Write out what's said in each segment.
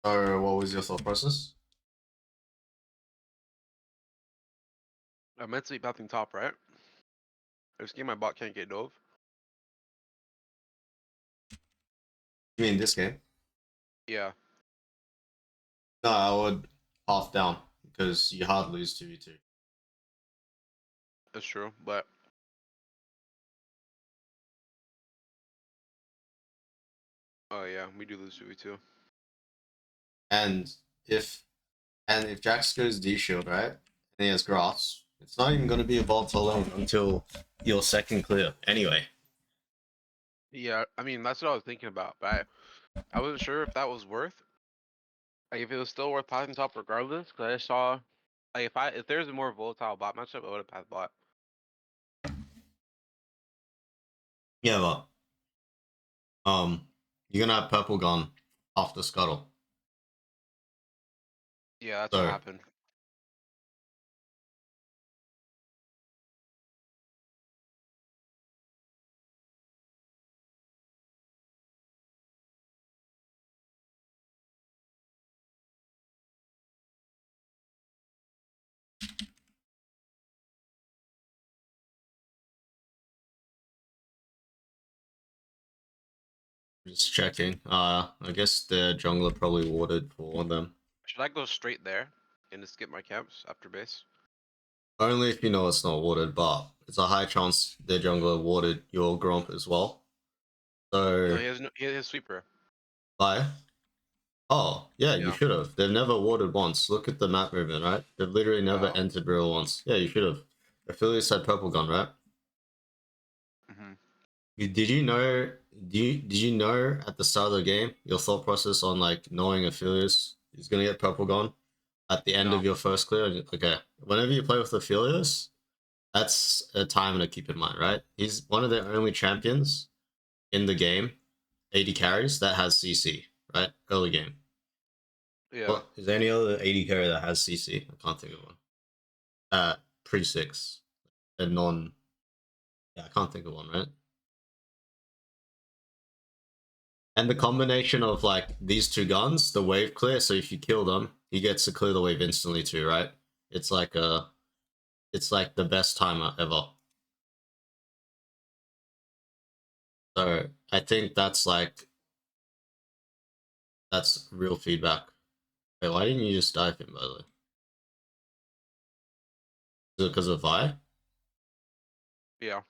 So, what was your thought process? I'm meant to be pathing top, right? This game my bot can't get dove. You mean this game? Yeah, No, I would half down because you hard lose 2v2. that's true. But oh yeah, we do lose 2v2. And if if Jax goes D shield, right? And he has grass, it's not even gonna be a volatile alone until your second clear. Anyway. Yeah, I mean that's what I was thinking about, but I wasn't sure if that was worth. Like if it was still worth pathing top regardless, because I saw like if there's a more volatile bot matchup, I would have pathed bot. Yeah, but you're gonna have purple gun after scuttle. Yeah, that's what So happened. just checking. I guess the jungler probably warded for them. Should I go straight there and just skip my camps after base? Only if you know it's not warded, but it's a high chance their jungler warded your Gromp as well. No, So, he has sweeper. bye. Oh, yeah, you Yeah. should have. They've never warded once. Look at the map movement, right? They've literally never Oh. entered real once. Yeah, you should have. Affiliates had purple gun, right? Mhm. Did you know? Did you know at the start of the game your thought process on like knowing Aphelios is gonna get purple gun at the end No. of your first clear? Okay, whenever you play with Aphelios, that's a time to keep in mind, right? He's one of the only champions in the game, 80 carries that has CC, right? Early game. Yeah. What is there any other 80 carry that has CC? I can't think of one. Pre six, a non. Yeah, I can't think of one, right? And the combination of like these two guns, the wave clear. So if you kill them, he gets to clear the wave instantly too, right? It's like it's like the best timer ever. So I think that's real feedback. Wait, why didn't you just dive him by the way? Is it because of Vi? Yeah.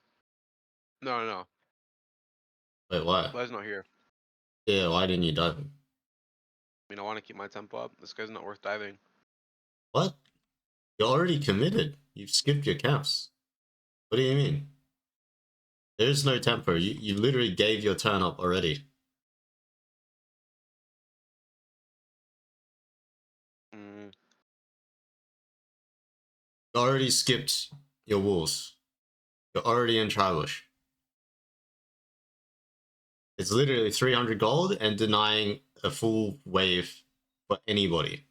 No, no, no. Wait, why? But not here. Yeah, why didn't you dive him? I mean, I want to keep my tempo up. This guy's not worth diving. What? You're already committed. You've skipped your camps. What do you mean? There is no tempo. You literally gave your turn up already. Mm, You already skipped your wolves. You're already in Tribush. It's literally 300 gold and denying a full wave for anybody.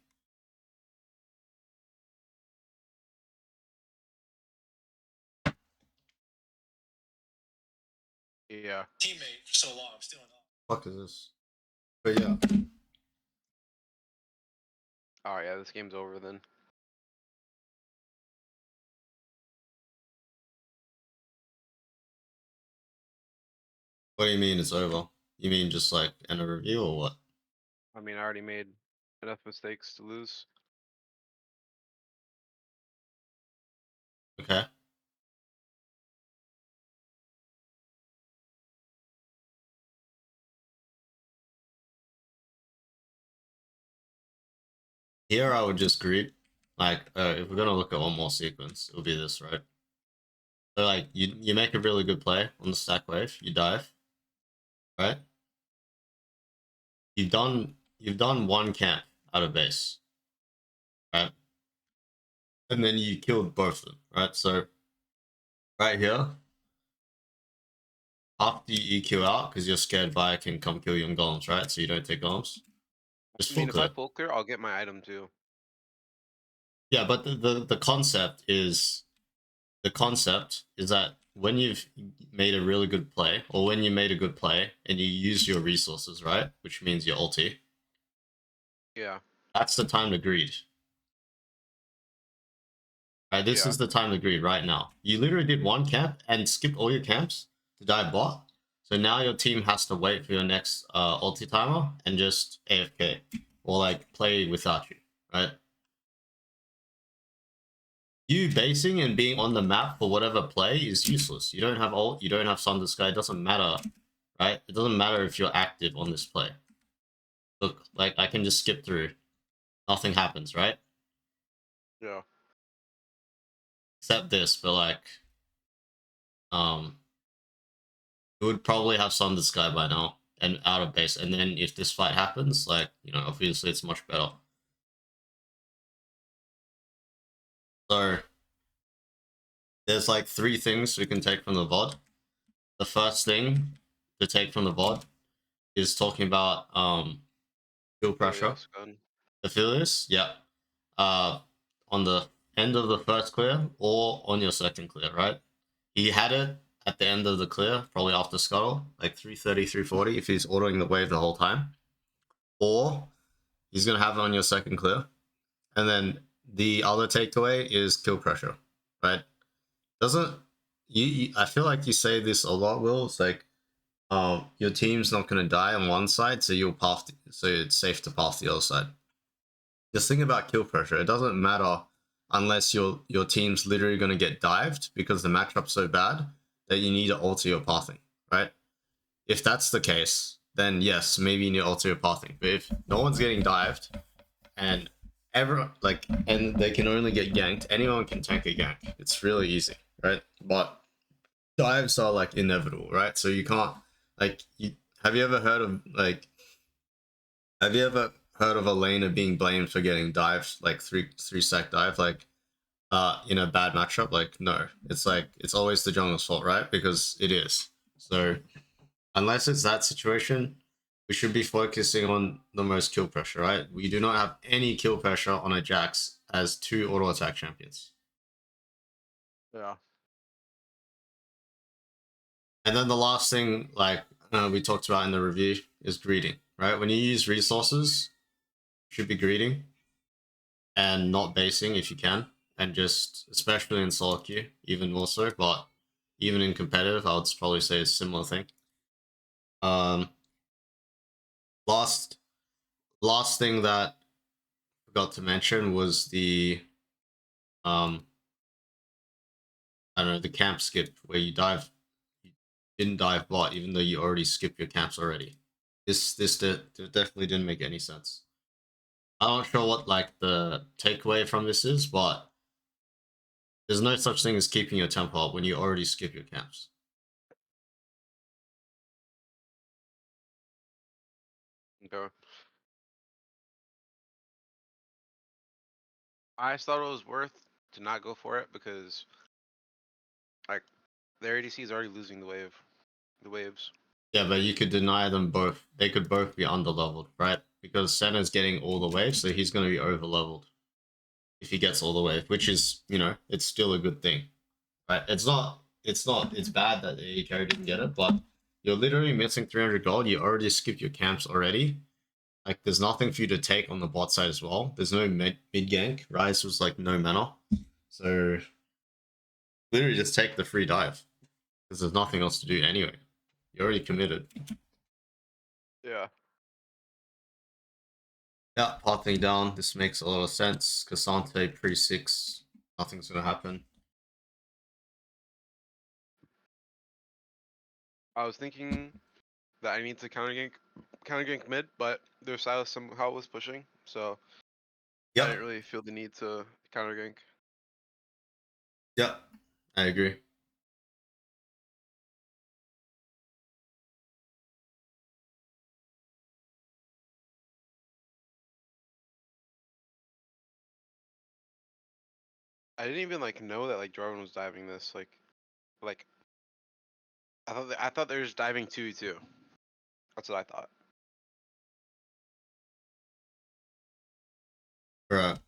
yeah. Teammate for so long. I'm still in awe. Fuck is this? But yeah. All right. Yeah, this game's over then. What do you mean it's over? You mean just like end a review or what? I mean, I already made enough mistakes to lose. Okay. Here I would just greet. Like, if we're gonna look at one more sequence, it'll be this, right? So like you make a really good play on the stack wave, you dive, right? You've done one camp out of base, right? And then you killed both of them, right? So right here, after you EQ out, because you're scared Vi can come kill you in golems, right? So you don't take golems. Just I full mean, if I clear. full clear, I'll get my item too. Yeah, but the concept is that when you've made a really good play, or when you made a good play and you use your resources, right? Which means your ulti. Yeah. That's the time to greed. Right, this Yeah. is the time to greed right now. You literally did one camp and skipped all your camps to dive bot. So now your team has to wait for your next ulti timer and just AFK or like play without you, right? You basing and being on the map for whatever play is useless. You don't have ult, you don't have Sunder Sky, it doesn't matter, right? It doesn't matter if you're active on this play. Look, like I can just skip through. Nothing happens, right? Yeah. Except this, but like we would probably have Sunder Sky by now and out of base. And then if this fight happens, like, you know, obviously it's much better. So there's like 3 things we can take from the VOD. The first thing to take from the VOD is talking about kill pressure. Helios gun. The Philius, yeah. On the end of the first clear or on your second clear, right? He had it at the end of the clear, probably after scuttle, like 330, 340 if he's ordering the wave the whole time. Or he's gonna have it on your second clear. And then the other takeaway is kill pressure, right? Doesn't you I feel like you say this a lot, Will. It's like your team's not gonna die on one side, so you'll path so it's safe to path the other side. Just think about kill pressure. It doesn't matter unless your team's literally gonna get dived because the matchup's so bad that you need to alter your pathing, right? If that's the case, then yes, maybe you need to alter your pathing. But if no one's getting dived and and they can only get ganked, anyone can tank a gank. It's really easy, right? But dives are like inevitable, right? So you can't like you have you ever heard of like have you ever heard of a laner being blamed for getting dived like three sec dive like in a bad matchup? Like no. It's like it's always the jungle's fault, right? Because it is. So unless it's that situation, we should be focusing on the most kill pressure, right? We do not have any kill pressure on a Jax as 2 auto attack champions. Yeah. And then the last thing, like we talked about in the review, is greeting, right? When you use resources, you should be greeting and not basing if you can, and just, especially in solo queue, even more so, but even in competitive, I would probably say a similar thing. Last thing that I forgot to mention was the I don't know, the camp skip where you didn't dive bot even though you already skipped your camps already. This definitely didn't make any sense. I'm not sure what like the takeaway from this is, but there's no such thing as keeping your tempo up when you already skip your camps. Okay. I just thought it was worth to not go for it because like their ADC is already losing the waves. Yeah, but you could deny them both. They could both be underleveled, right? Because Senna's getting all the waves, so he's going to be overleveled if he gets all the wave, which is, you know, it's still a good thing, right? It's bad that the AD carry didn't get it, but you're literally missing 300 gold. You already skipped your camps already. Like, there's nothing for you to take on the bot side as well. There's no mid gank. Rise was like no mana. So, literally just take the free dive. Because there's nothing else to do anyway. You're already committed. Yeah. Yeah, pathing down. This makes a lot of sense. Cassante pre-6. Nothing's gonna happen. I was thinking that I need to counter gank mid, but their Silas somehow was pushing, so I didn't Yep. really feel the need to counter gank. Yep. I agree. I didn't even like know that like Jarvan was diving this. Like I thought they were just diving 2v2. That's what I thought. Right.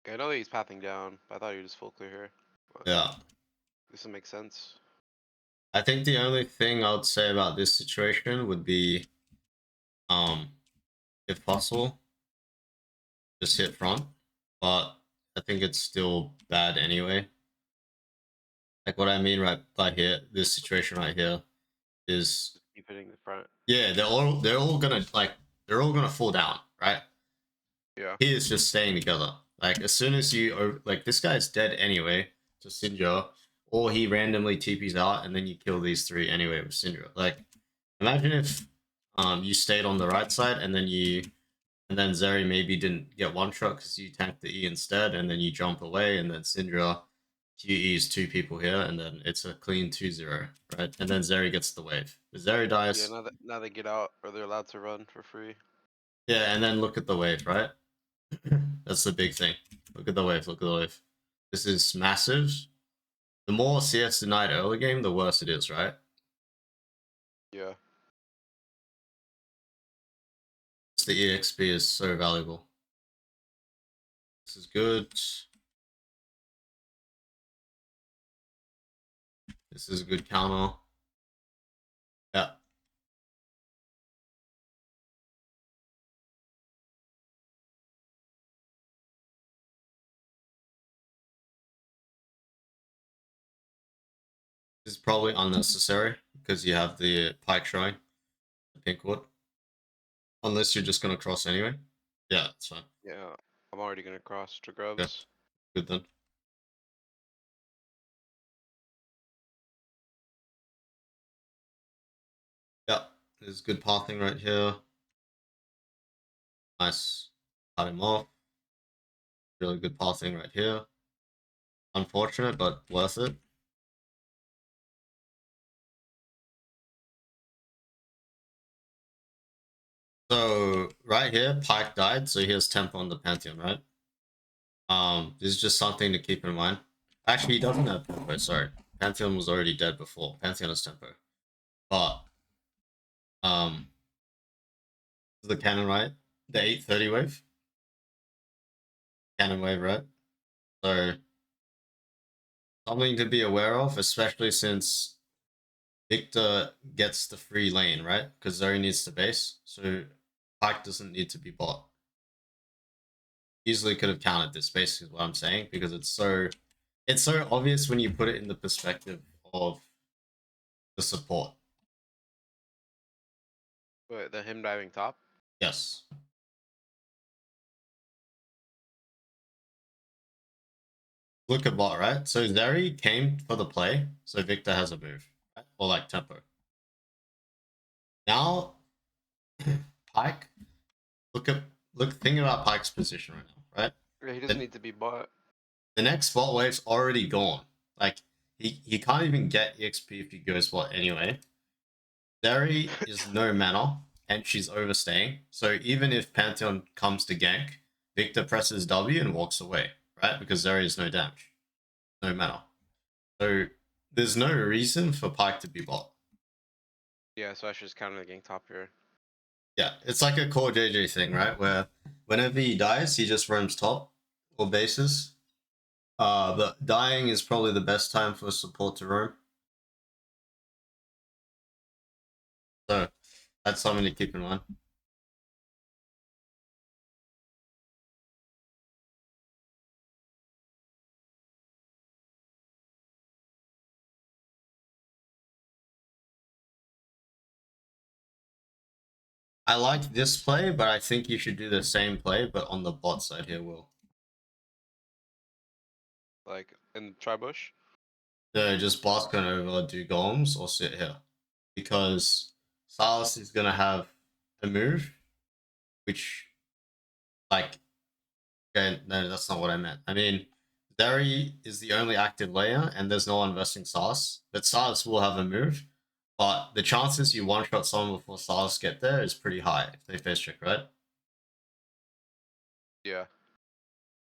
I know that he's pathing down, but I thought he was just full clear here. But Yeah. this would make sense. I think the only thing I would say about this situation would be, if possible, just hit front. But I think it's still bad anyway. Like what I mean right by here, this situation right here is, Just keep hitting the front. yeah, they're all gonna fall down, right? Yeah. He is just staying together. Like as soon as you like this guy's dead anyway to Syndra, or he randomly TPs out and then you kill these three anyway with Syndra. Like imagine if you stayed on the right side and then Zeri maybe didn't get one shot because you tanked the E instead, and then you jump away and then Syndra QEs two people here and then it's a clean 2-0, right? And then Zeri gets the wave. If Zeri dies. Yeah, now they get out, or they're allowed to run for free. Yeah, and then look at the wave, right? That's the big thing. Look at the wave, look at the wave. This is massive. The more CS denied early game, the worse it is, right? Yeah. The EXP is so valuable. This is good. This is a good counter. Yeah. This is probably unnecessary because you have the pike showing, the pink wood. Unless you're just gonna cross anyway. Yeah, that's fine. Yeah. I'm already gonna cross to grubs. Good then. Yeah, there's good pathing right here. Nice. Cut him off. Really good pathing right here. Unfortunate, but worth it. So right here, Pike died, so he has tempo on the Pantheon, right? This is just something to keep in mind. Actually, he doesn't have tempo, sorry. Pantheon was already dead before. Pantheon has tempo. But the cannon, right? The 830 wave. Cannon wave, right? So something to be aware of, especially since Victor gets the free lane, right? Because Zoe needs to base, so Pike doesn't need to be bot. Easily could have countered this, basically is what I'm saying, because it's so obvious when you put it in the perspective of the support. But the him diving top. Yes. Look at bot, right? So Zeri came for the play, so Victor has a move, right? Or like tempo. Now, Pike, think about Pike's position right now, right? Yeah, he doesn't need to be bought. The next bot wave's already gone. Like he can't even get EXP if he goes bot anyway. Zeri is no mana and she's overstaying. So even if Pantheon comes to gank, Victor presses W and walks away, right? Because Zeri is no damage, no mana. So there's no reason for Pike to be bot. Yeah, so I should just counter the gank top here. Yeah, it's like a core JJ thing, right? Where whenever he dies, he just roams top or bases. But dying is probably the best time for support to roam. So that's something to keep in mind. I like this play, but I think you should do the same play, but on the bot side here, Will. Like in Tribush. So just blast on over, do golems, or sit here. Because Sylas is going to have a move, which, like, okay, no, that's not what I meant. I mean, Zeri is the only active layer, and there's no one investing Sylas. But Sylas will have a move, but the chances you one-shot someone before Sylas get there is pretty high if they face check, right? Yeah.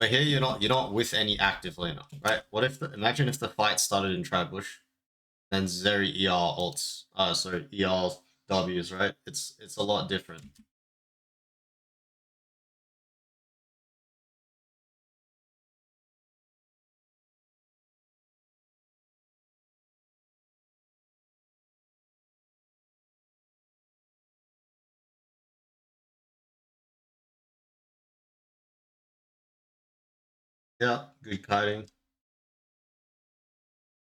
But here you're not with any active laner, right? What if imagine if the fight started in Tribush, then Zeri ER ults, sorry, ER W's, right? It's a lot different. Yeah, good kiting.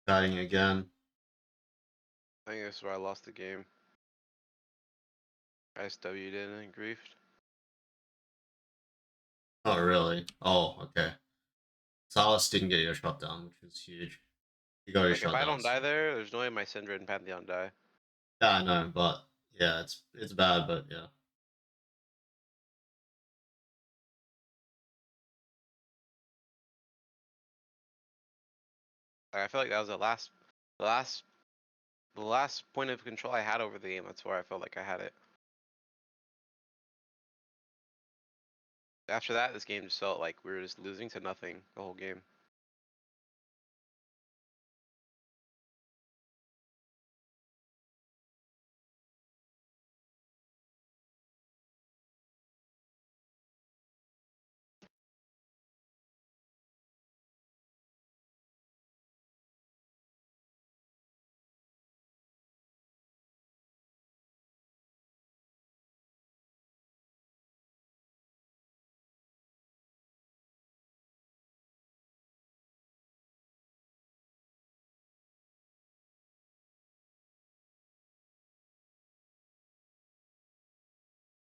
Kiting again. I think that's where I lost the game. I SW'd in and griefed. Oh, really? Oh, okay. Salas didn't get your shot down, which was huge. You got your Like if shot I down. don't die there, there's no way my Syndra and Pantheon die. Yeah, I know, but yeah, it's bad, but yeah. Like, I feel like that was the last point of control I had over the game. That's where I felt like I had it. After that, this game just felt like we were just losing to nothing the whole game.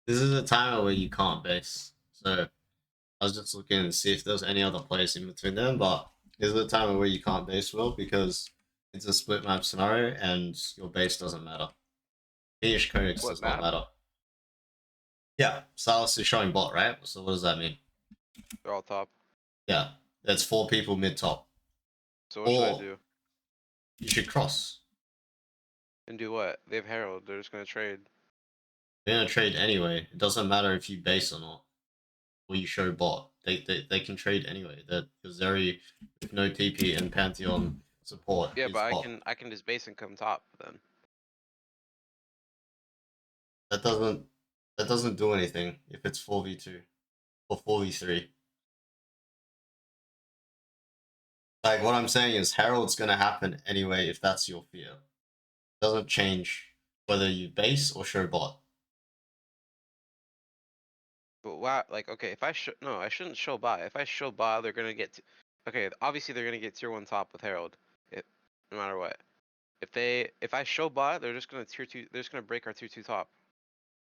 This is a timer where you can't base. So I was just looking to see if there's any other place in between them, but this is a timer where you can't base Will because it's a split map scenario and your base doesn't matter. Finish Codex What does not map? matter. Yeah, Salas is showing bot, right? So what does that mean? They're all top. Yeah, that's 4 people mid top. So what should I Or do? you should cross. And do what? They have Herald. They're just gonna trade. They're gonna trade anyway. It doesn't matter if you base or not. Or you show bot. They can trade anyway. That Zeri with no TP and Pantheon support Yeah, is but bot. I can just base and come top then. That doesn't do anything if it's 4v2 or 4v3. Like what I'm saying is Herald's gonna happen anyway if that's your fear. It doesn't change whether you base or show bot. But wow, like okay, if I show no, I shouldn't show bot. If I show bot, they're gonna get. Okay, obviously they're gonna get tier 1 top with Herald, no matter what. If I show bot, they're just gonna tier 2. They're just gonna break our tier 2 top.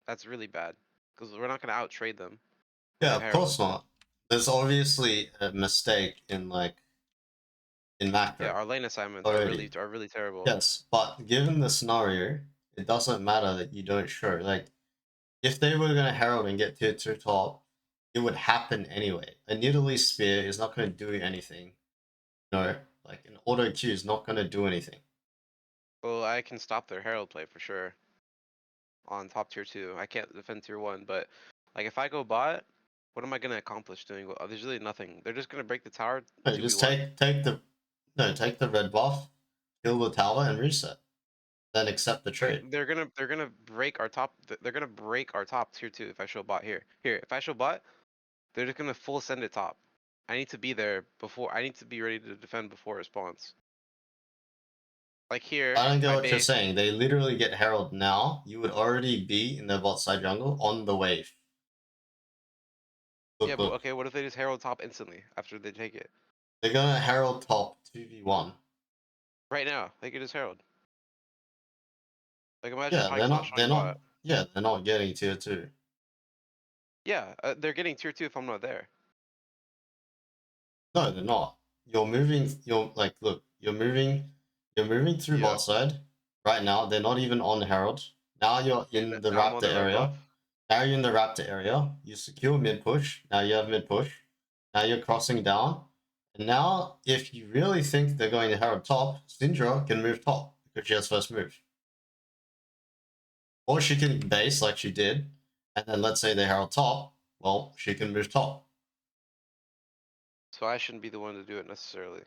That's really bad because we're not gonna out trade them. They Yeah, have of Herald. course not. There's obviously a mistake in Yeah, macro our lane assignments already. are really terrible. Yes, but given the scenario, it doesn't matter that you don't show. Like, if they were gonna Herald and get tier 2 top, it would happen anyway. A Nidalee Spear is not gonna do anything. No, like an auto Q is not gonna do anything. Well, I can stop their Herald play for sure. On top tier 2, I can't defend tier 1, but like if I go bot, what am I gonna accomplish doing? Well, there's really nothing. They're just gonna break the tower No, just 2v1. take the red buff, kill the tower, and reset. Then accept the trade. They're gonna break our top. They're gonna break our top tier 2 if I show bot here. Here, if I show bot, they're just gonna full send it top. I need to be there before. I need to be ready to defend before response. Like here, I don't get my what you're base. saying. They literally get Herald now. You would already be in their bot side jungle on the wave. Yeah, Look, but look. okay, what if they just Herald top instantly after they take it? They're gonna Herald top 2v1. Right now, they could just Herald. Like imagine Yeah, Pyke's not showing bot. they're not getting tier 2. Yeah, they're getting tier 2 if I'm not there. No, they're not. You're moving through Yeah. bot side. Right now, they're not even on Herald. Now you're in the Now I'm on Raptor the red area. buff. Now you're in the Raptor area. You secure mid push. Now you have mid push. Now you're crossing down. And now, if you really think they're going to Herald top, Syndra can move top because she has first move. Or she can base like she did, and then let's say they Herald top. Well, she can move top. So I shouldn't be the one to do it necessarily.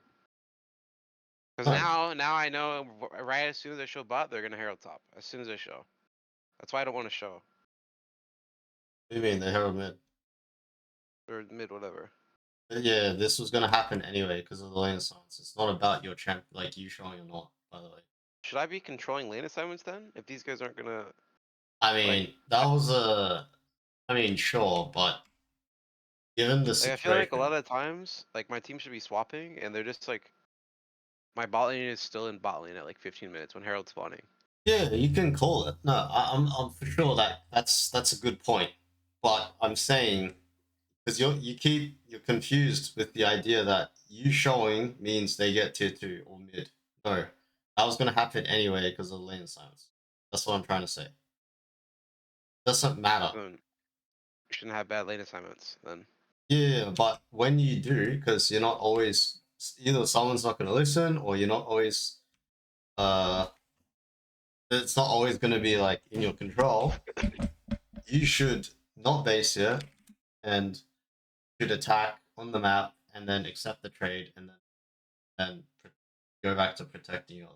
Because No, now I know right as soon as I show bot, they're gonna Herald top. As soon as I show. That's why I don't want to show. what do you mean they Herald mid? Or mid, whatever. Yeah, this was gonna happen anyway because of the lane assignments. It's not about your champ, like you showing or not. By the way, Should I be controlling lane assignments then? If these guys aren't gonna I like mean that was a, I mean sure, but Given the Like I feel like a situation. lot of times, like my team should be swapping, and they're just like, my bot lane is still in bot lane at like 15 minutes when Herald's spawning. Yeah, you can call it. No, I'm for sure that that's a good point. But I'm saying because you're confused with the idea that you showing means they get tier 2 or mid. No, that was gonna happen anyway because of the lane assignments. That's what I'm trying to say. Doesn't matter. Then you shouldn't have bad lane assignments then. Yeah, but when you do, because you're not always either someone's not gonna listen or you're not always uh it's not always gonna be like in your control. You should not base here and should attack on the map and then accept the trade and then go back to protecting your.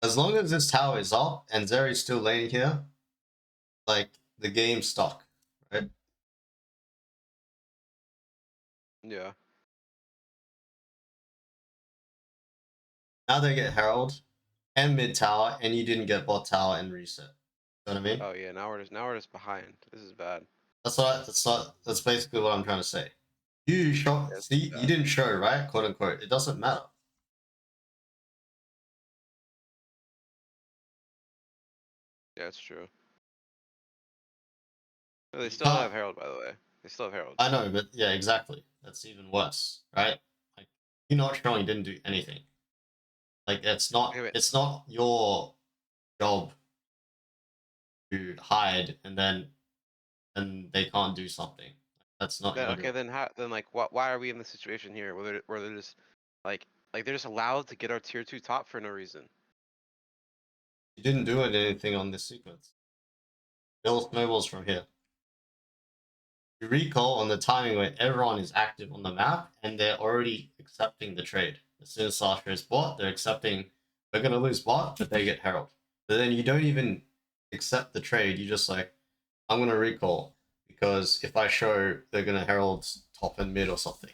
As long as this tower is up and Zeri's still laying here, like the game's stuck, right? Yeah. Now they get Herald and mid tower, and you didn't get bot tower and reset. You know what I mean? Oh yeah. Now we're just behind. This is bad. That's basically what I'm trying to say. You show Yes, see yeah. you didn't show, right? Quote unquote. It doesn't matter. Yeah, it's true. No, they You still can't. have Herald, by the way. They still have Herald. I know, but yeah, exactly. That's even worse, right? Like you not showing didn't do anything. Like Okay, but it's not your job to hide and they can't do something. That's not then your okay, job. then how? Then like, why are we in this situation here where they're just like they're just allowed to get our tier 2 top for no reason? You didn't do anything on this sequence. Build snowballs from here. You recall on the timing where everyone is active on the map and they're already accepting the trade. As soon as Sasha is bought, they're accepting we're gonna lose bot, but they get Herald. But then you don't even accept the trade, you just like, I'm gonna recall because if I show they're gonna Herald top and mid or something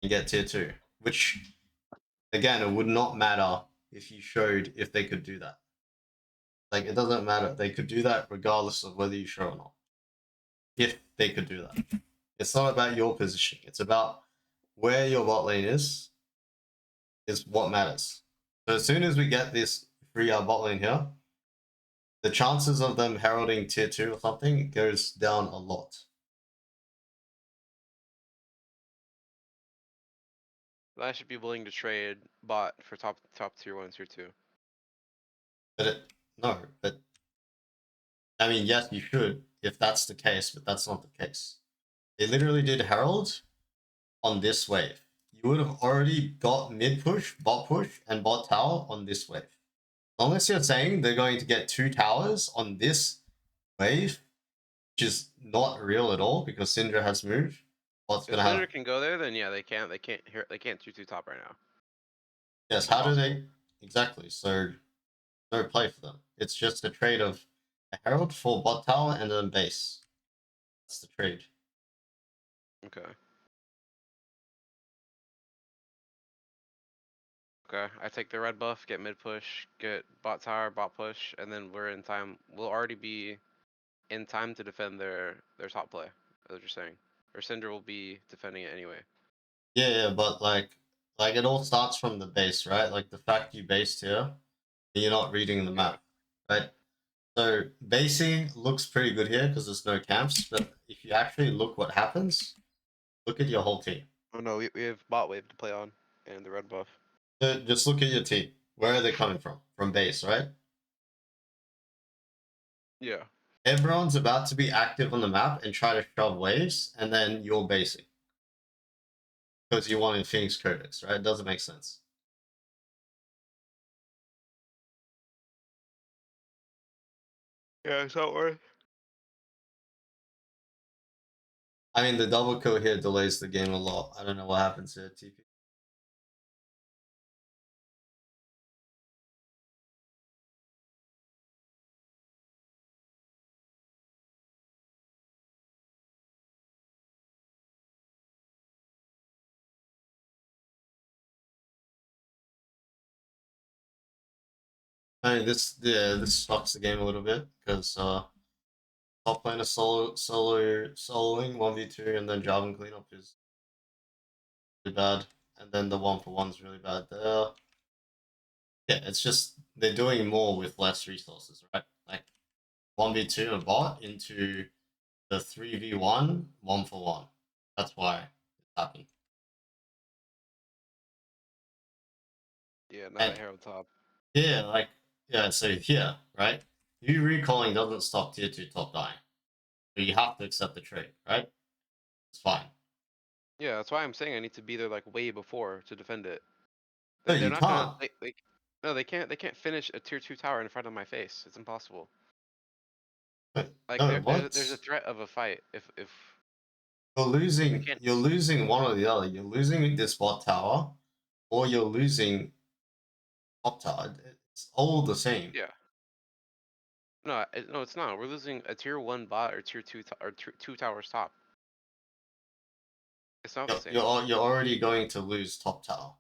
and get tier 2. Which again it would not matter if you showed if they could do that. Like it doesn't matter. They could do that regardless of whether you show or not. If they could do that. It's not about your positioning. It's about where your bot lane is what matters. So as soon as we get this 3 bot lane here, the chances of them heralding tier 2 or something goes down a lot. I should be willing to trade bot for top tier 1, tier 2. But I mean, yes, you should if that's the case, but that's not the case. They literally did herald on this wave. You would have already got mid push, and bot tower on this wave. Unless you're saying they're going to get 2 towers on this wave, which is not real at all because Syndra has moved. What's If gonna happen? Cinder can go there, then yeah, they can't. They can't tier 2 top right now. Yes, how do they exactly? So no play for them. It's just a trade of a Herald for bot tower and then base. That's the trade. Okay. Okay, I take the red buff, get mid push, get bot tower, bot push, and then we're in time. We'll already be in time to defend their top play, as you're saying. Or Cinder will be defending it anyway. Yeah, but like it all starts from the base, right? Like the fact you based here, and you're not reading the map, right? So basing looks pretty good here because there's no camps, but if you actually look what happens, look at your whole team. Oh no, we have bot wave to play on, and the red buff. Just look at your team. Where are they coming from? From base, right? Yeah. Everyone's about to be active on the map and try to shove waves, and then you're basing. Because you want in Phoenix Codex, right? It doesn't make sense. Yeah, it's not worth. I mean, the double kill here delays the game a lot. I don't know what happens here, TP. I mean, this sucks the game a little bit because top laner soloing 1v2 and then Jarvan cleanup is really bad. And then the 1-for-1's really bad there. Yeah, it's just they're doing more with less resources, right? Like 1v2 a bot into the 3v1 1-for-1. That's why it happened. Yeah, not And a Herald top. yeah, like yeah, so here, right? You recalling doesn't stop tier 2 top dying. So you have to accept the trade, right? It's fine. Yeah, that's why I'm saying I need to be there like way before to defend it. No, They're you not gonna. can't. No, they can't. They can't finish a tier 2 tower in front of my face. It's impossible. Like No, there's a what? threat of a fight if You're they losing. can't. You're losing one or the other. You're losing this bot tower, or you're losing top tower. It's all the same. Yeah. No, no, it's not. We're losing a tier 1 bot or tier 2 or tier 2 towers top. It's not the You're, same. you're already going to lose top tower.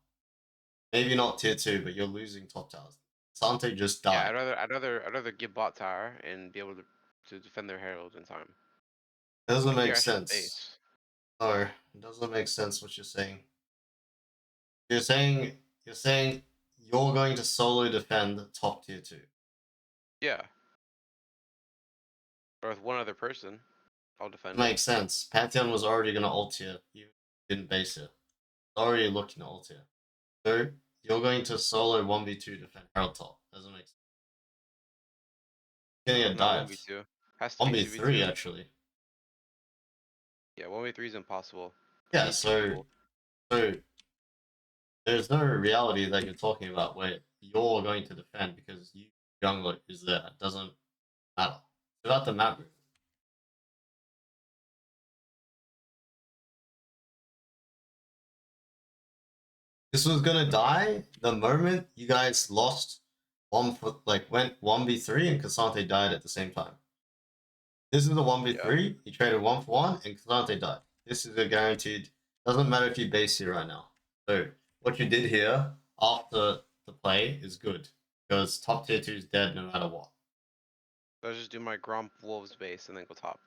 Maybe not tier 2, but you're losing top towers. Sante just Yeah, died. I'd rather give bot tower and be able to defend their herald in time. It doesn't Like make here, I should sense. base. No, it doesn't make sense what you're saying. You're saying you're going to solo defend top tier 2. Yeah. Or with one other person, I'll defend it. Makes sense. Pantheon was already going to ult here. You didn't base it. Already looking to ult here. So you're going to solo 1v2 defend Herald top. Doesn't make sense. Getting a Not dive. 1v2. Has to be 1v3 2v2. actually. Yeah, 1v3 is impossible. You Yeah, need two so people. so there's no reality that you're talking about where you're going to defend because you jungler is there. It doesn't matter. It's about the map. This was gonna die the moment you guys lost went 1v3 and Cassante died at the same time. This is a 1v3, you traded 1-for-1 and Cassante died. This is a guaranteed, doesn't matter if you base here right now. So what you did here after the play is good. Because top tier 2 is dead no matter what. Let's just do my Gromp Wolves base and then go top.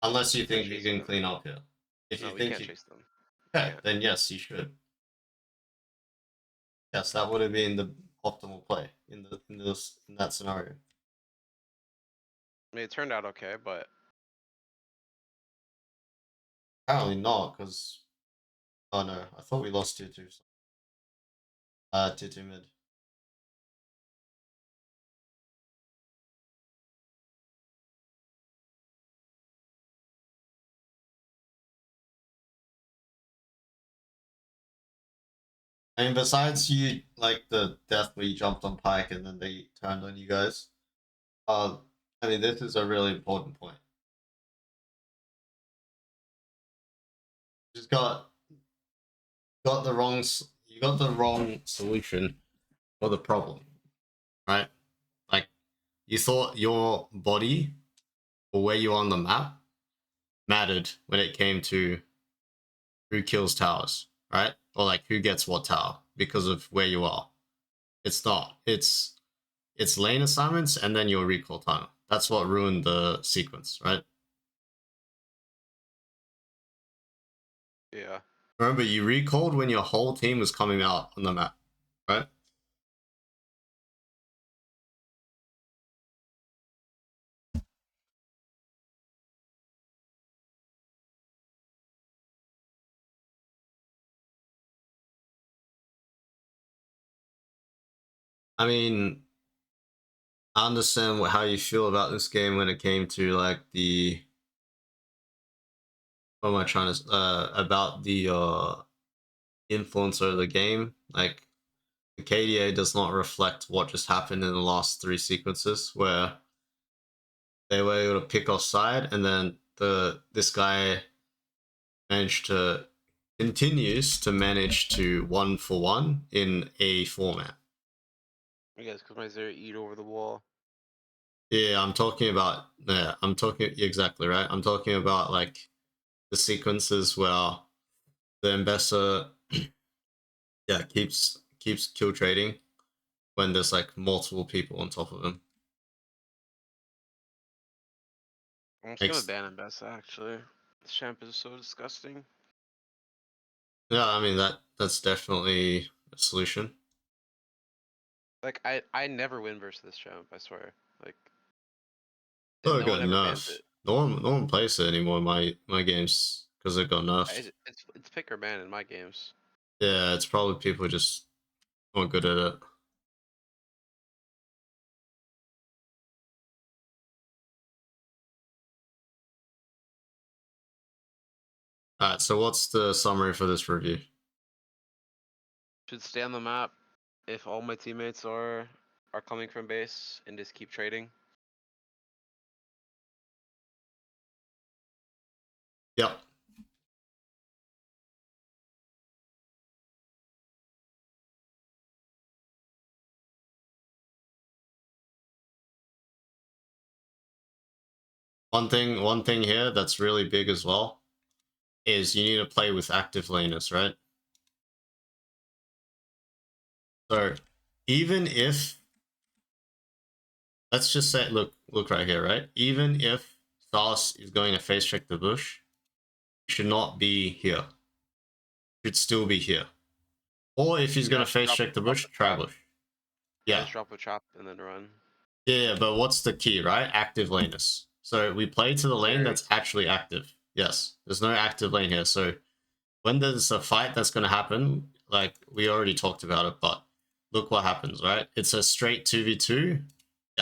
Unless you Try think you chasing can them. clean up here. If No, you we think can't you chase them. okay, can't. then yes, you should. Yes, that would have been the optimal play in that scenario. I mean, it turned out okay, but Apparently not, because oh no, I thought we lost tier 2. Tier 2 mid. I mean, besides you, like the death where you jumped on Pike and then they turned on you guys. I mean, this is a really important point. You just got the wrong you got the wrong solution for the problem, right? Like you thought your body or where you are on the map mattered when it came to who kills towers, right? Or like who gets what tower because of where you are. It's not. It's lane assignments and then your recall timer. That's what ruined the sequence, right? yeah. Remember, you recalled when your whole team was coming out on the map, right? I mean, I understand how you feel about this game when it came to like the what am I trying to about the influence of the game. Like the KDA does not reflect what just happened in the last 3 sequences where they were able to pick off side and then this guy managed to continues to manage to 1-for-1 in a format. I guess because my Zero eat over the wall. Yeah, I'm talking about I'm talking exactly right. I'm talking about like the sequences where the ambassador keeps kill trading when there's like multiple people on top of him. I'm just Makes- gonna ban him best actually. This champ is so disgusting. Yeah, I mean that's definitely a solution. Like I never win versus this champ, I swear. Like Oh, and it no got one ever bans nerfed. it. No one plays it anymore in my games because it got nerfed. It's pick or ban in my games. Yeah, it's probably people just not good at it. Alright, so what's the summary for this review? Should stay on the map if all my teammates are coming from base and just keep trading. Yep. One thing here that's really big as well is you need to play with active laners, right? So even if, let's just say, look right here, right? Even if Thas is going to face check the bush, he should not be here. Should still be here. Or if he's going to face check the bush, try bush. Yeah. Just drop a trap and then run. Yeah, but what's the key, right? Active laners. So we play to the lane that's actually active. Yes, there's no active lane here. So when there's a fight that's going to happen, like we already talked about it, but look what happens, right? It's a straight 2v2.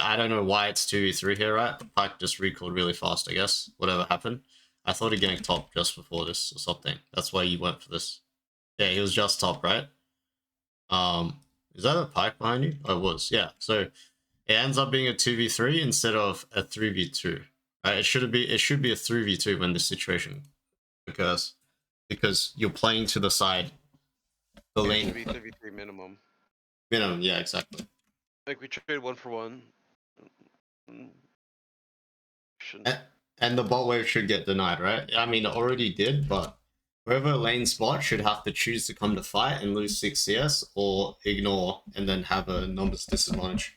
I don't know why it's 2v3 here, right? The Pyke just recalled really fast, I guess. Whatever happened. I thought he ganked top just before this or something. That's why you went for this. Yeah, he was just top, right? Is that a Pyke behind you? Oh, it was, yeah. So it ends up being a 2v3 instead of a 3v2. Right? It should be a 3v2 when this situation occurs. Because you're playing to the side. The It lane should be 3v3 minimum. minimum, yeah, exactly. Like we trade 1-for-1. Shouldn't. And the bot wave should get denied, right? I mean, it already did, but whoever lane spot should have to choose to come to fight and lose 6 CS or ignore and then have a numbers disadvantage.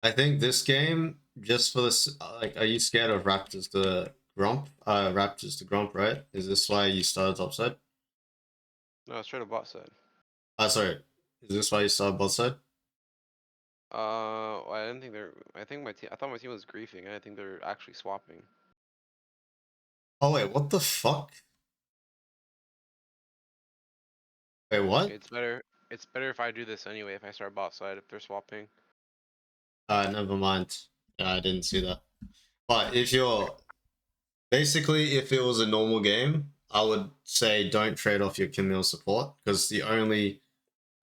I think this game, just for this, like, are you scared of Raptors to Grump? Raptors to Grump, right? Is this why you started topside? No, it's straight to bot side. Sorry. Is this why you started bot side? Well, I didn't think they're. I think my team. I thought my team was griefing. I didn't think they're actually swapping. Oh, wait, what the fuck? Wait, what? It's better. It's better if I do this anyway. If I start bot side, if they're swapping. Never mind. Yeah, I didn't see that. But if you're basically, if it was a normal game, I would say don't trade off your Camille support because the only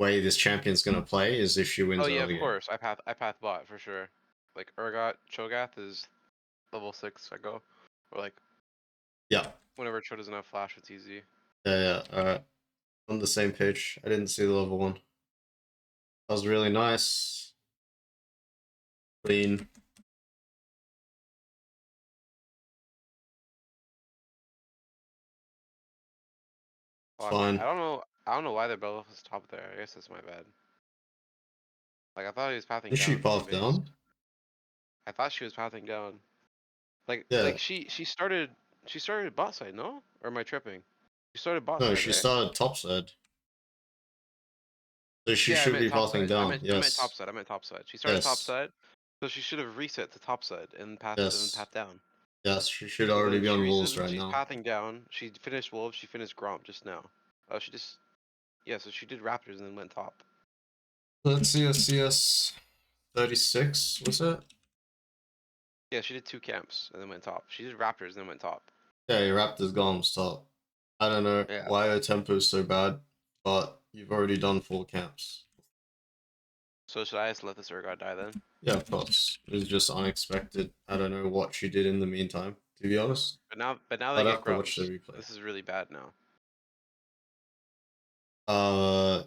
way this champion's gonna play is if she wins Oh yeah, early of game. course. I path bot for sure. Like Urgot Cho'Gath is level 6. I go, or like Yeah, whenever Cho doesn't have flash, it's easy. yeah. All right, on the same page. I didn't see the level 1. That was really nice. Clean. Fuck, Fine. I don't know. I don't know why the Bellof is top there. I guess that's my bad. Like I thought he was pathing Is she down from path base. down? I thought she was pathing down. Yeah. Like she started bot side, no? Or am I tripping? She started bot No, side, she right? started topside. So she Yeah, I should meant be top pathing side. down. I meant Yes. top side. I meant top side. She started top Yes. side, so she should have reset to top side and Yes. path down. Yes, she should So already then be she on wolves resets. right She's now. pathing down. She finished wolves. She finished Gromp just now. Oh, she just yeah. So she did Raptors and then went top. Let's see a CS 36, was it? Yeah, she did 2 camps and then went top. She did Raptors and then went top. Yeah, your Raptors gone top. I don't know Yeah. why your tempo is so bad, but you've already done 4 camps. So should I just let this Urgot die then? Yeah, of course. It was just unexpected. I don't know what she did in the meantime, to be honest. But now I'd they have get to watch the grubs. replay. This is really bad now. Uh,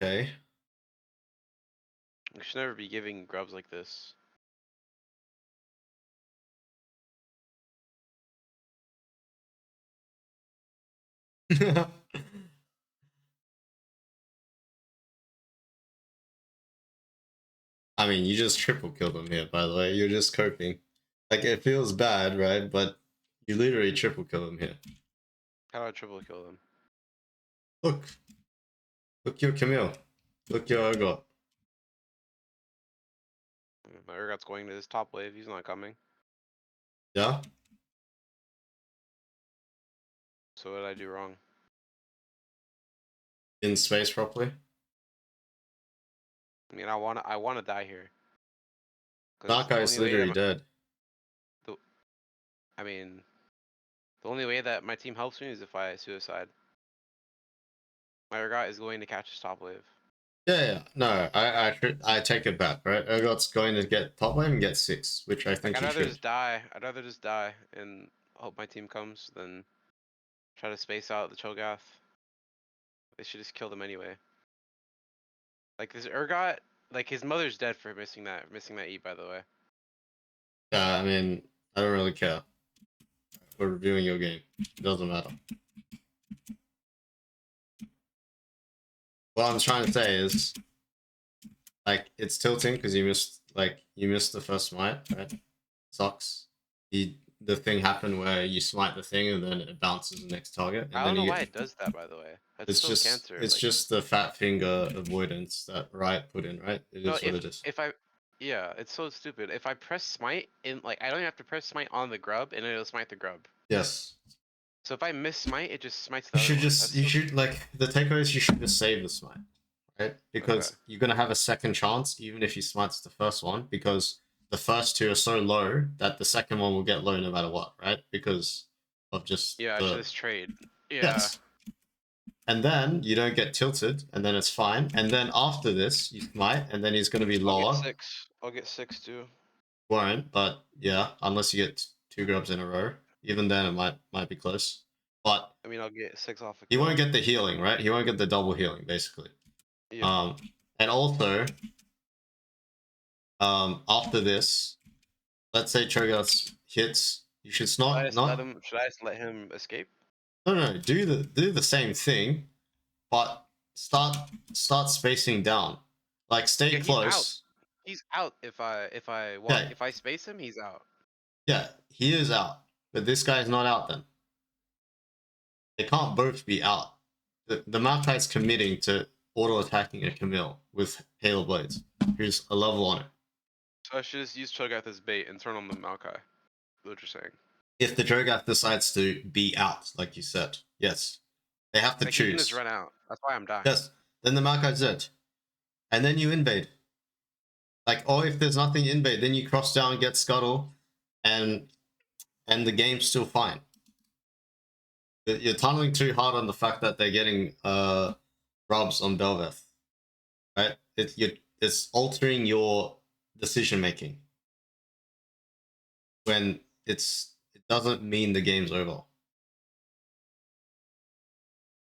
Okay. We should never be giving grubs like this. I mean, you just triple killed him here, by the way. You're just coping. Like, it feels bad, right? But you literally triple kill him here. How do I triple kill them? Look. Look your Camille. Look your Urgot. My Urgot's going to this top wave. He's not coming. Yeah? So what did I do wrong? In space properly? I mean, I wanna die here. 'Cause That the guy's only way that literally dead. I mean, the only way that my team helps me is if I suicide. My Urgot is going to catch his top wave. Yeah. No, I take it back, right? Urgot's going to get top lane and get 6, which I think Like, he I'd rather should. just die. I'd rather just die and hope my team comes than try to space out the Cho'Gath. They should just kill them anyway. Like this Urgot, like his mother's dead for missing that E, by the way. Yeah, I mean, I don't really care. We're reviewing your game. It doesn't matter. What I'm trying to say is, like, it's tilting because you missed the first smite, right? Sucks. The thing happened where you smite the thing and then it bounces the next target, and I then don't know you why get. it does that, by the way. That's It's so just cancer. it's Like, just the fat finger avoidance that Riot put in, right? It no, is what it is. yeah, it's so stupid. If I press smite in, like, I don't even have to press smite on the grub, and it'll smite the grub. Yes. So if I miss smite, it just smites You the other should one. just you should like the takeaway is you should just save the smite, right? Because Okay. you're gonna have a second chance even if you smites the first one, because the first two are so low that the second one will get low no matter what, right? Because of just Yeah, I should the just trade. Yeah. yes. And then you don't get tilted, and then it's fine. And then after this, you smite, and then he's gonna be I'll get lower. 6. I'll get 6 too. Won't, but yeah, unless you get 2 grubs in a row. Even then, it might be close. But I mean, I'll get 6 off a he kill. won't get the healing, right? He won't get the double healing, basically. Yeah. And also, after this, let's say Cho'Gath hits, you should not Should I just let him escape? no do the same thing, but start spacing down, like stay Yeah, he's out. close. He's out if I walk. Yeah. If I space him, he's out. Yeah, he is out, but this guy's not out. Then they can't both be out. The Maokai's committing to auto attacking a Camille with Halo Blades, who's a level on it. So I should just use Cho'Gath as bait and turn on the Maokai. What you're saying? If the Cho'Gath decides to be out, like you said, yes, they have to Like, he can choose. just run out. That's why I'm dying. Yes, then the Maokai's dead, and then you invade. Like, or if there's nothing invade, then you cross down, get Scuttle, and the game's still fine. You're tunneling too hard on the fact that they're getting rubs on Bel'Veth, right? It's altering your decision making when it doesn't mean the game's over.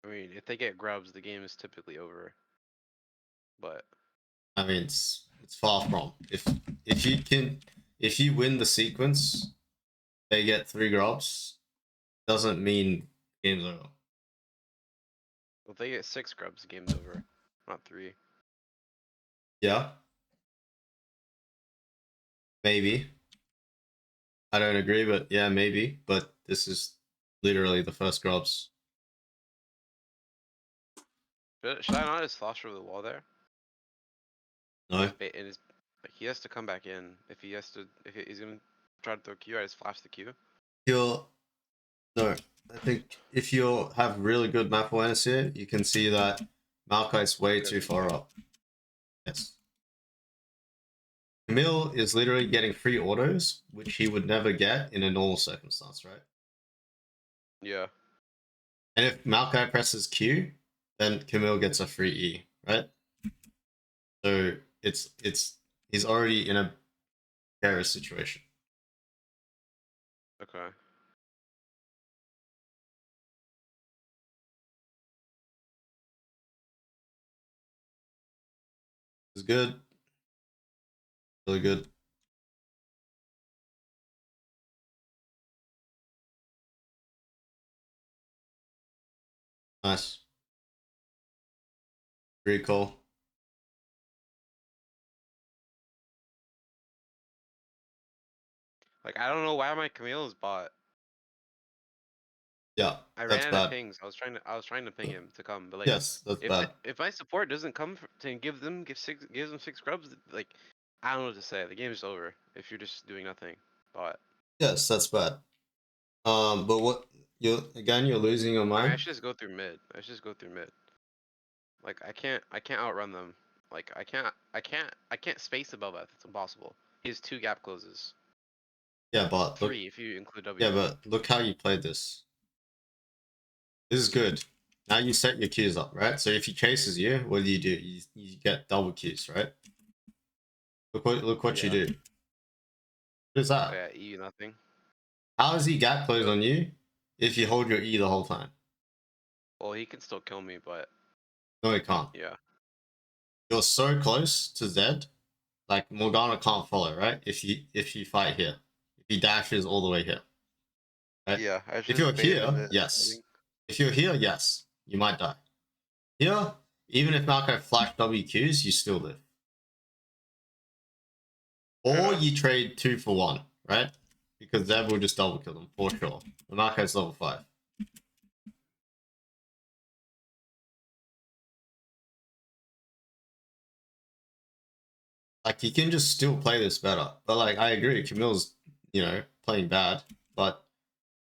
I mean, if they get grubs, the game is typically over. But I mean, it's far from. If you win the sequence, they get 3 grubs. Doesn't mean game's over. if they get 6 grubs, the game's over. Not 3. Yeah, maybe. I don't agree, but yeah, maybe. But this is literally the first grubs. Should I not just flash over the wall there? No, And like, he has to come back in. If he's gonna try to throw Q, I just flash the Q. you're no. I think if you have really good map awareness here, you can see that Maokai's way too far up. Yes. Camille is literally getting free autos, which he would never get in a normal circumstance, right? Yeah. And if Maokai presses Q, then Camille gets a free E, right? So he's already in a precarious situation. Okay. It's good. Really good. Nice. Recall. Like I don't know why my Camille is bot. Yeah, I that's ran out of bad. pings. I was trying to ping him to come, but like Yes, that's bad. if my support doesn't come to gives them 6 scrubs, like I don't know what to say. The game's over if you're just doing nothing. But Yes, that's bad. But what you're losing your I mean, I mind. should just go through mid. I should just go through mid. Like I can't outrun them. Like I can't space above Belveth. It's impossible. He has 2 gap closes. Yeah, but look. 3 if you include W. Yeah, but look how you played this. This is good. Now you set your Qs up, right? So if he chases you, what do? You get double Qs, right? Look what you Yeah. do. What is Oh, that? yeah, E nothing. How is he gap close on you if you hold your E the whole time? Well, he can still kill me, but No, he can't. yeah. You're so close to Z, like Morgana can't follow, right? If you fight here, if he dashes all the way here, right? Yeah, I If should you're have baited him here, in. yes. If you're here, yes, you might die. Here, even if Malco flash WQs, you still live. Or you trade 2 for 1, right? Because Zeb will just double kill them for sure. The Malco's level 5. Like, you can just still play this better. But, like, I agree, Camille's, playing bad. But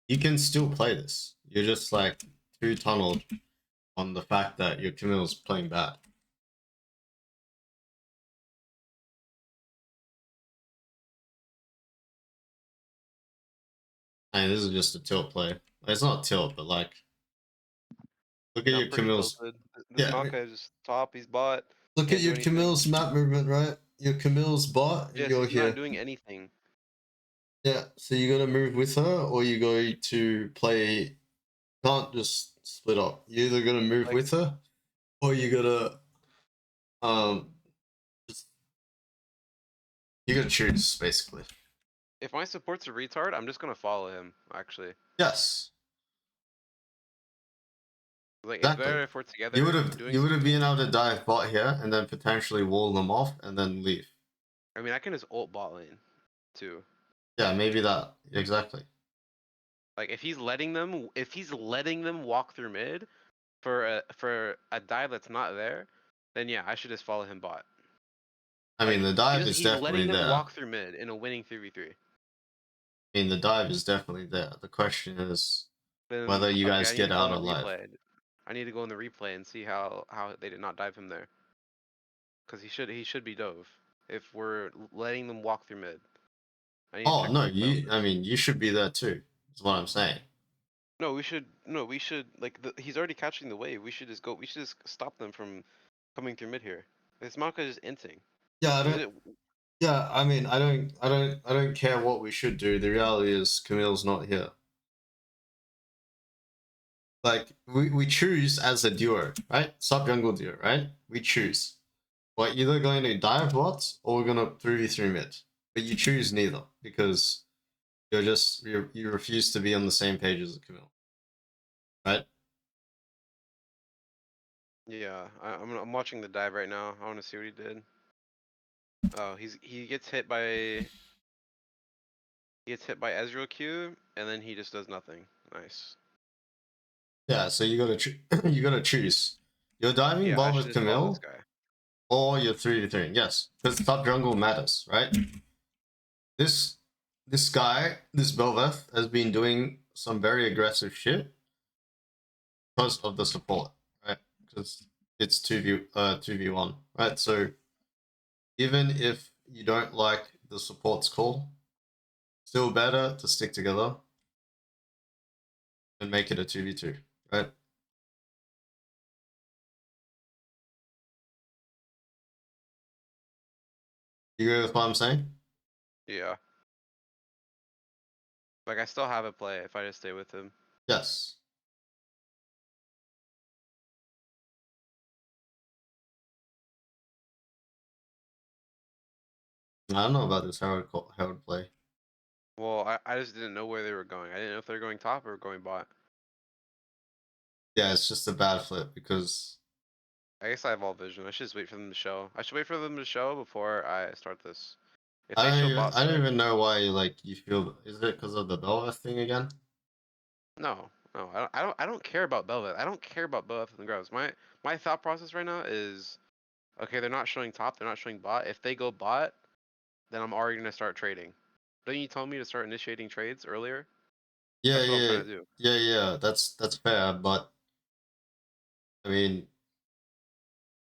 you can still play this. You're just, like, too tunneled on the fact that your Camille's playing bad. I mean, this is just a tilt play. It's not tilt, but, like, look at Yeah, your I'm pretty Camille's... tilted. This Yeah, Maka is just top. He's bot. look at Can't do your anything. Camille's map movement, right? Your Camille's bot, and Yes, you're he's not here. doing anything. Yeah, so you gotta move with her, or you go to play. Can't just split up. You're either gonna move Like- with her, or you gotta just you gotta choose basically. If my support's a retard, I'm just gonna follow him. Actually, Yes, like exactly. it's better if we're together. You would have something. been able to dive bot here and then potentially wall them off and then leave. I mean, I can just ult bot lane, too. Yeah, maybe that exactly. Like if he's letting them walk through mid for a dive that's not there, then yeah, I should just follow him bot. I mean, the dive is He's definitely letting them there. walk through mid in a winning 3v3. I mean, the dive is definitely there. The question is Then whether you okay, guys I need get to go out in the alive. replay. I need to go in the replay and see how they did not dive him there. Cause he should be dove if we're letting them walk through mid. I need to Oh check no, the replay on this. I mean, you should be there too. Is what I'm saying. No, we should like he's already catching the wave. We should just stop them from coming through mid here. This Maka is inting. Yeah, I Is don't. it Yeah, I mean, I don't care what we should do. The reality is Camille's not here. Like we choose as a duo, right? Sub jungle duo, right? We choose. We're either going to dive bots or we're gonna 3v3 mid. But you choose neither because you refuse to be on the same page as Camille. Right? Yeah, I'm watching the dive right now. I want to see what he did. Oh, he gets hit by Ezreal Q, and then he just does nothing. Nice. Yeah, so you gotta you gotta choose. You're diving Yeah, I bot should with just follow this Camille guy. or you're 3v3. Yes, because top jungle matters, right? This this guy, this Belveth, has been doing some very aggressive shit because of the support, right? Because it's 2v1, right? So even if you don't like the support's call, still better to stick together and make it a 2v2, right? You agree with what I'm saying? Yeah. Like I still have a play if I just stay with him. Yes. I don't know about this Herald play. Well, I just didn't know where they were going. I didn't know if they were going top or going bot. Yeah, it's just a bad flip because I guess I have all vision. I should just wait for them to show. I should wait for them to show before I start this. If they show bot I don't side, even know why you feel. Is it because of the Belva thing again? no, no, I don't care about Belvet. I don't care about Belvet and Groves. My thought process right now is, okay, they're not showing top, they're not showing bot. If they go bot, then I'm already gonna start trading. Don't you tell me to start initiating trades earlier? Yeah, That's what I'm yeah, trying to do. yeah. That's fair, but I mean,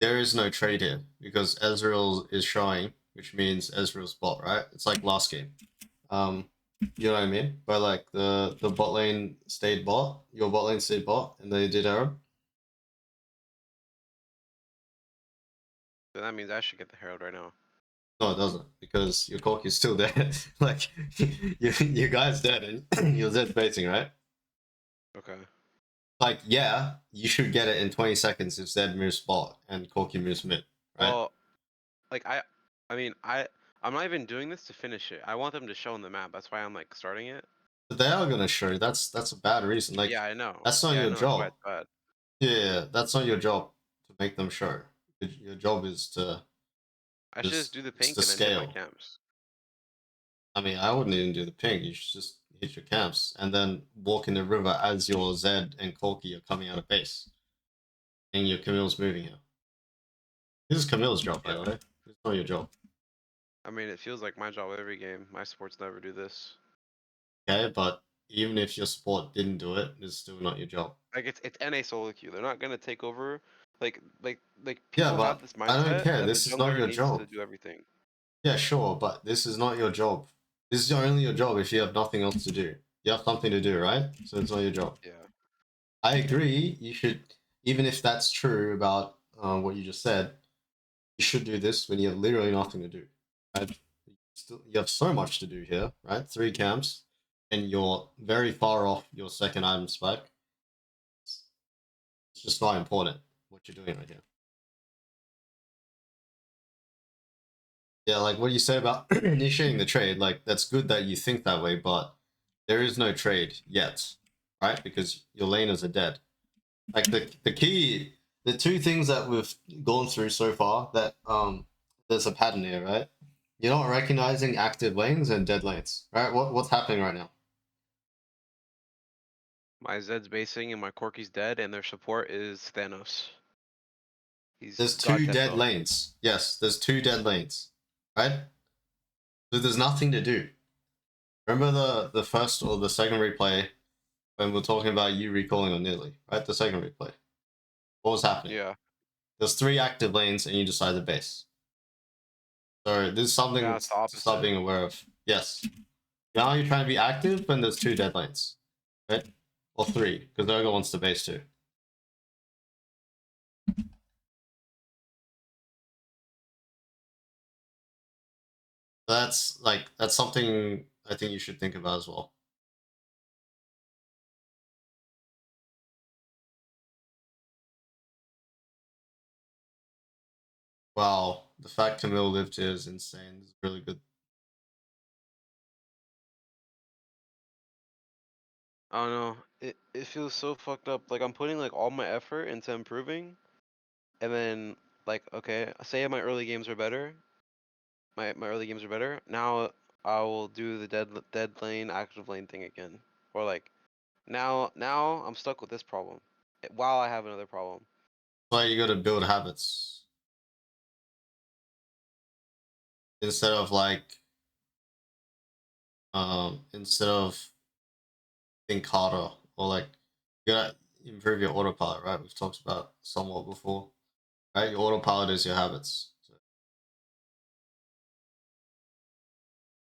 there is no trade here because Ezreal is showing, which means Ezreal's bot, right? It's like last game. You know what I mean? But like the bot lane stayed bot, your bot lane stayed bot, and they did arrow. So that means I should get the Herald right now. No, it doesn't because your cork is still there. Like you guys dead and you're Zed facing, right? Okay. Like yeah, you should get it in 20 seconds if Zed moves bot and Corky moves mid, right? Well, like I mean I'm not even doing this to finish it. I want them to show on the map. That's why I'm like starting it. But they are gonna show. That's a bad reason. Like Yeah, I know. that's not Yeah, I your know. That's why job. it's bad. Yeah, that's not your job to make them show. Your job is to I should just do the it's pink to and then hit my scale. camps. I mean, I wouldn't even do the ping. You should just hit your camps and then walk in the river as your Zed and Corky are coming out of base, and your Camille's moving you. This is Camille's job, by the Yeah. way. It's not your job. I mean, it feels like my job every game. My supports never do this. Okay, but even if your support didn't do it, it's still not your job. Like it's NA solo queue. They're not gonna take over. Like Yeah, people have but this I don't mindset care. that the This is not jungler your needs to job. do everything. Yeah, sure, but this is not your job. This is only your job if you have nothing else to do. You have something to do, right? So it's not your job. Yeah. I agree. You should, even if that's true about what you just said, you should do this when you have literally nothing to do. Right? You have so much to do here, right? 3 camps, and you're very far off your second item spec. It's just not important what you're doing right here. Yeah, like what you say about initiating the trade, like that's good that you think that way, but there is no trade yet, right? Because your laners are dead. Like the key, the two things that we've gone through so far, that there's a pattern here, right? You're not recognizing active lanes and dead lanes, right? What's happening right now? My Zed's basing and my Corky's dead, and their support is Thanos. He's There's God two dead Tempo. lanes. Yes, there's two dead lanes, right? So there's nothing to do. Remember the first or the second replay when we're talking about you recalling on Nearly, right? The second replay. What was happening? Yeah. There's 3 active lanes and you decide the base. So this is something Now it's the to start opposite. being aware of. Yes. Now you're trying to be active when there's 2 dead lanes, right? Or 3, because Urga wants the base too. That's something I think you should think about as well. Wow, the fact Camille lived here is insane. It's really good. I don't know. It feels so fucked up. Like I'm putting like all my effort into improving, and then like okay, say my early games are better. My early games are better. Now I will do the dead lane active lane thing again, or like now I'm stuck with this problem, while I have another problem. That's why you gotta build habits. Instead of instead of think harder or like you gotta improve your autopilot, right? We've talked about somewhat before, right? Your autopilot is your habits. So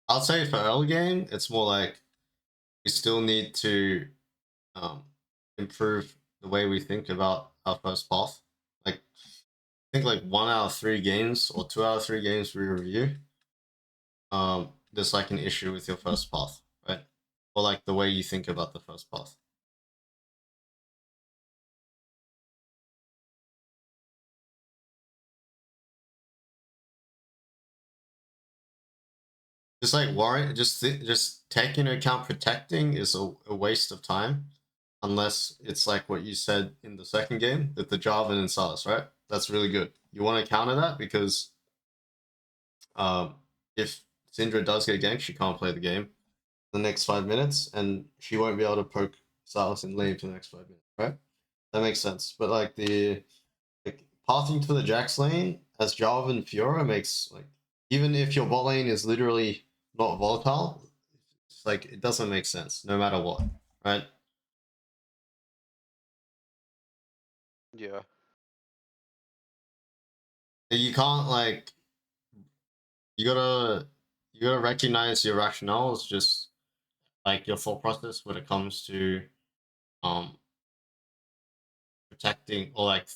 I'll say for early game, it's more like we still need to um, improve the way we think about our first path. Like I think like 1 out of 3 games or 2 out of 3 games we review, there's like an issue with your first path, right? Or like the way you think about the first path. Just like worry, just take into account protecting is a waste of time, unless it's like what you said in the second game with the Jarvan and Sylas, right? That's really good. You want to counter that because if Syndra does get ganked, she can't play the game the next 5 minutes, and she won't be able to poke Sylas and leave for the next 5 minutes, right? That makes sense. But like like pathing to the Jax lane as Jarvan Fiora makes like even if your bot lane is literally not volatile, it's like it doesn't make sense no matter what, right? Yeah. You can't like you gotta you gotta recognize your rationale is just like your thought process when it comes to um protecting or like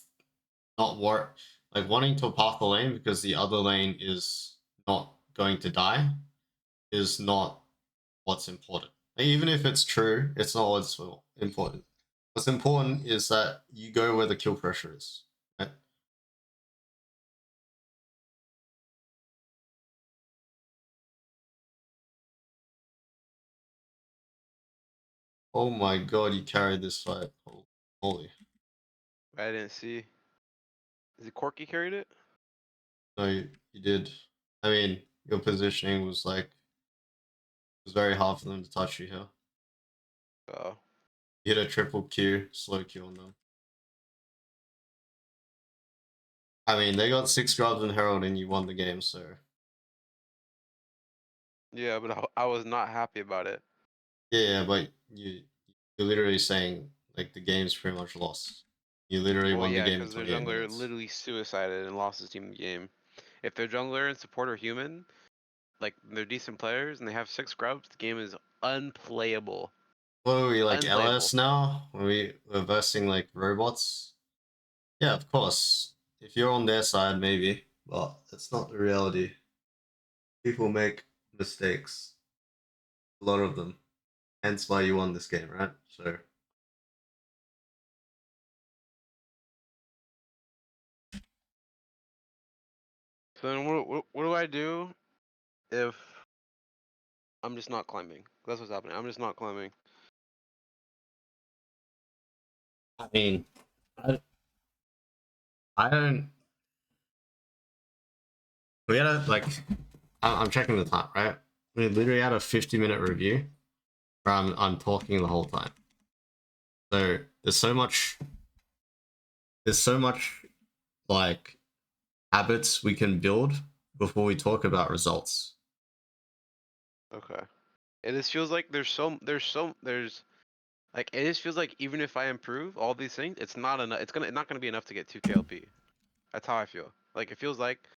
not work like wanting to path the lane because the other lane is not going to die is not what's important. Like, even if it's true, it's not what's important. What's important is that you go where the kill pressure is. Right? Oh my god, you carried this fight. Holy. I didn't see. Is it Corky carried it? No, you did. I mean, your positioning was like, it was very hard for them to touch you here. Oh. You hit a triple Q, slow Q on them. I mean, they got 6 grubs and Herald and you won the game, so. Yeah, but I was not happy about it. Yeah, but you're literally saying, like, the game's pretty much lost. You literally Well, won the yeah, game in because their 28 jungler minutes. literally suicided and lost his team the game. If their jungler and support are human, like they're decent players and they have 6 grubs, the game is unplayable. What are we, like Unplayable. LS now? We're versing like robots? Yeah, of course. If you're on their side, maybe. But that's not the reality. People make mistakes. A lot of them. Hence why you won this game, right? So. So then what do I do if I'm just not climbing? That's what's happening. I'm just not climbing. I mean, I don't. We had a, like, I'm checking the time, right? We literally had a 50-minute review where I'm talking the whole time. So there's so much like habits we can build before we talk about results. Okay. It just feels like there's like it just feels like even if I improve all these things, it's not enough. It's not gonna be enough to get 2 KLP. That's how I feel. Like it feels like